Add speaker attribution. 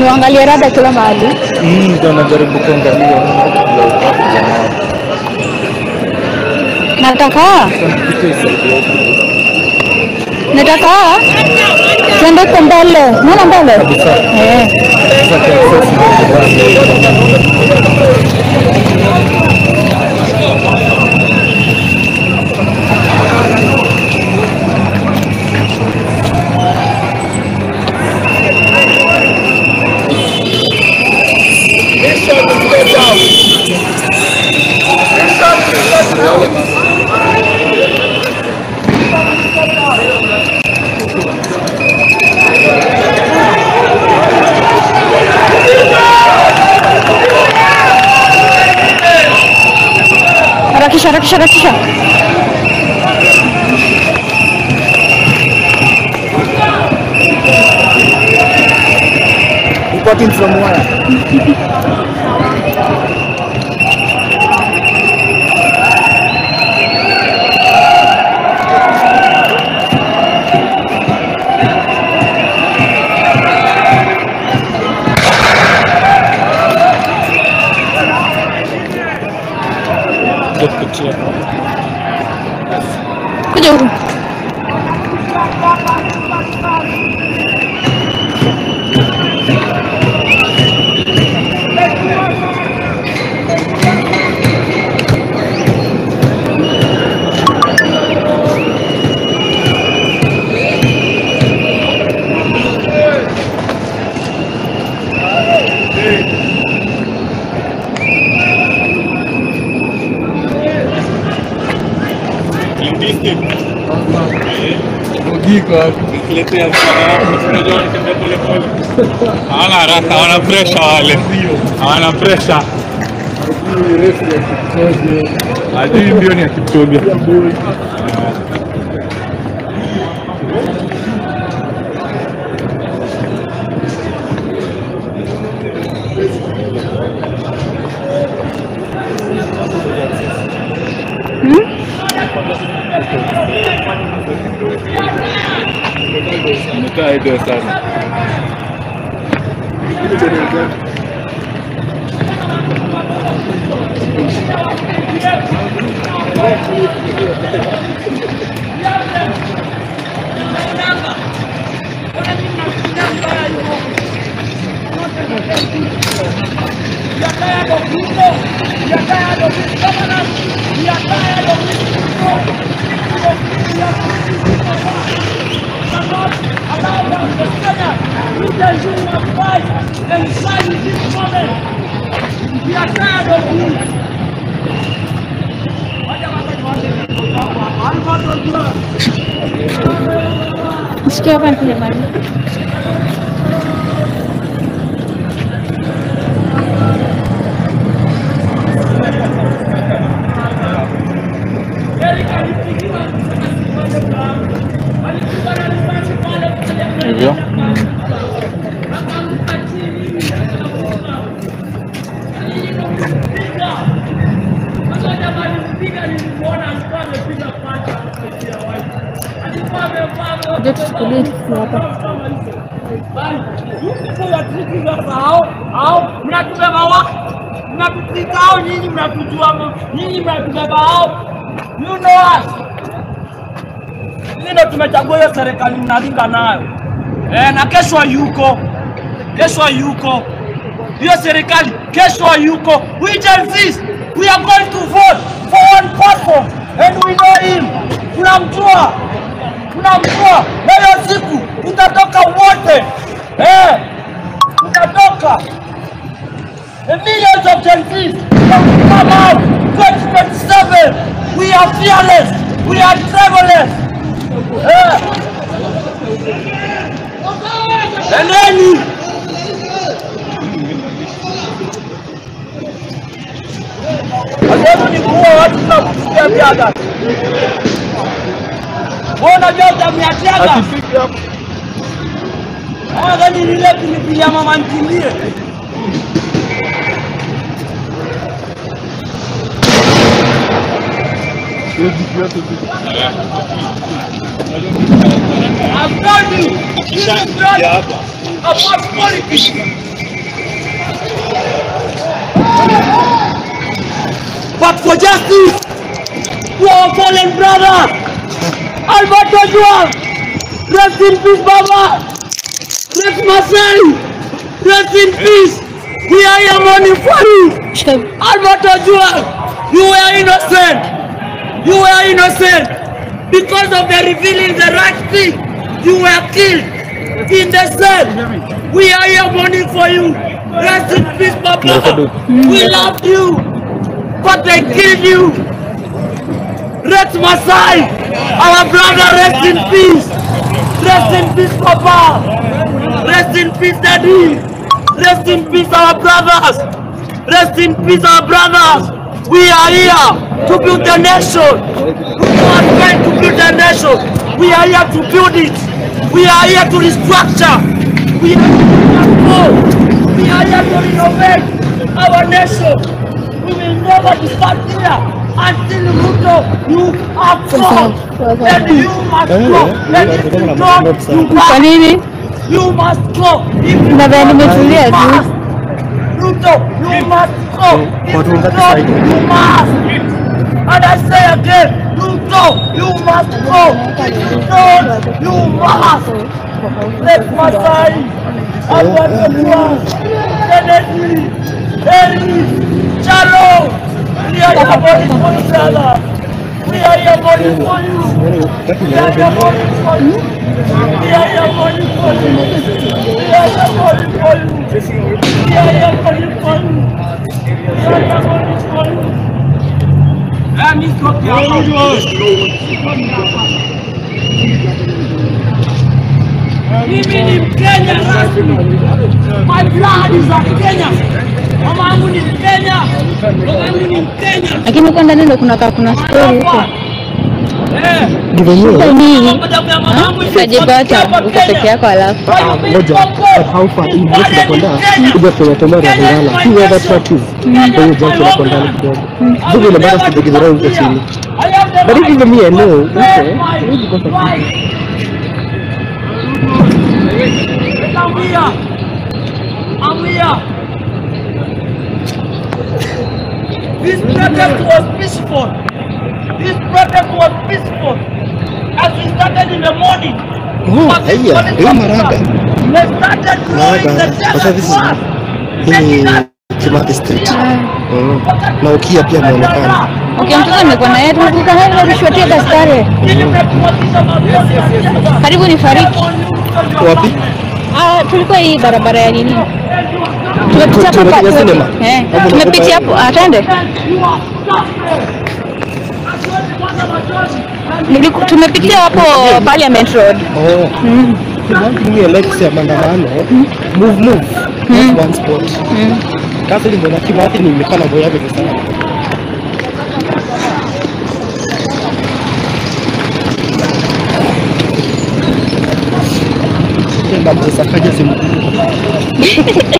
Speaker 1: Uangalie rada kila mahali.
Speaker 2: Ndio najaribu kuangalia.
Speaker 1: Nataka twende kwa mbele. Naona mbele? Harakisha.
Speaker 2: Reporting from where?
Speaker 1: Kuja huku.
Speaker 3: Hawana pressure wale. Hawana pressure. Hadi ndio ni Kipchoge. Ndio sana. Sikia hapa kile mali.
Speaker 2: Hivyo.
Speaker 1: Ndio tuchukulie kitu hapa.
Speaker 4: Mnatubeba wa mnatupika au nyinyi mnatujua nyinyi mnatubeba au you know us. Ndio tumechagua hiyo serikali mnalinga nayo. Na kesho yuko hiyo serikali kesho yuko. We insist we are going to vote for one person and we know him. Tunamjua na hiyo siku tutatoka wote. Tutatoka. The millions of Gen Zs come out 2027. We are fearless. We are travelers. Endeni. Hapo ni kuwa watu tunakusikia biaga. Mbona joto miatiaga? Gani lile kunipigia mama ntilie. I've told you, this is not about politics. but for justice to our fallen brother, Albert Ojwang. Rest in peace, Baba. Rex Masai. Rest in peace. We are here mourning for you. Albert Ojwang, you were innocent. You were innocent. Because of the revealing the right thing, you were killed in the cell. We are here mourning for you. Rest in peace, Papa. We loved you, but they killed you. Rex Masai, our brother, rest in peace. Rest in peace, Papa. Rest in peace, Daddy. Rest in peace, our brothers. Rest in peace, our brothers. We are here to build the nation. We are trying to build the nation. We are here to build it. We are here to restructure. We are here to grow. We are here to renovate our nation. We will never depart here until Ruto, you are strong. And you must go. And if you don't, you must. You must go. If you must. Ruto, you must go. If you don't, you must. And I say again, Ruto, you must go. If you don't, you must. Rex Masai, Albert Ojwang, Kennedy, Harry, Chalo, we are here voting for each other. We are here voting for you. We are here voting for you. We are here voting for you. We are here voting for you. We are here voting for you. We are here voting for you. Mimi ni Mkenya rasmi. My blood is a Kenya. Mama yangu ni Mkenya. Baba yangu ni Mkenya.
Speaker 1: Lakini kwa ndani ndo kuna story huko.
Speaker 2: Ndivyo hiyo.
Speaker 1: Utajipata uko peke yako alafu.
Speaker 2: Ngoja, but how far in this nakwenda kuja kwenye tomora ya Ngala. Two other tracks. Kwa hiyo jambo la kwenda kidogo. Zile ndio bado sitegezera huko chini. But even me I know, okay.
Speaker 4: I'm here. This protest was peaceful. This protest was peaceful. As we started in the morning.
Speaker 2: They started
Speaker 4: blowing the desert.
Speaker 2: Kimathi Street. Na ukia pia inaonekana.
Speaker 1: Okay, mtoto amekuwa na yeye tunataka haya rishotia daktari. Karibu ni fariki.
Speaker 2: Wapi?
Speaker 1: Tulikuwa hii barabara ya nini? Tumepitia hapo. Tumepitia hapo. Atende. Tumepitia hapo Parliament Road.
Speaker 2: Mimi Alexia maandamano. Move. One spot. Kasi ndio na Kimathi nimekana boya yake sana. Ndio sakaje simu.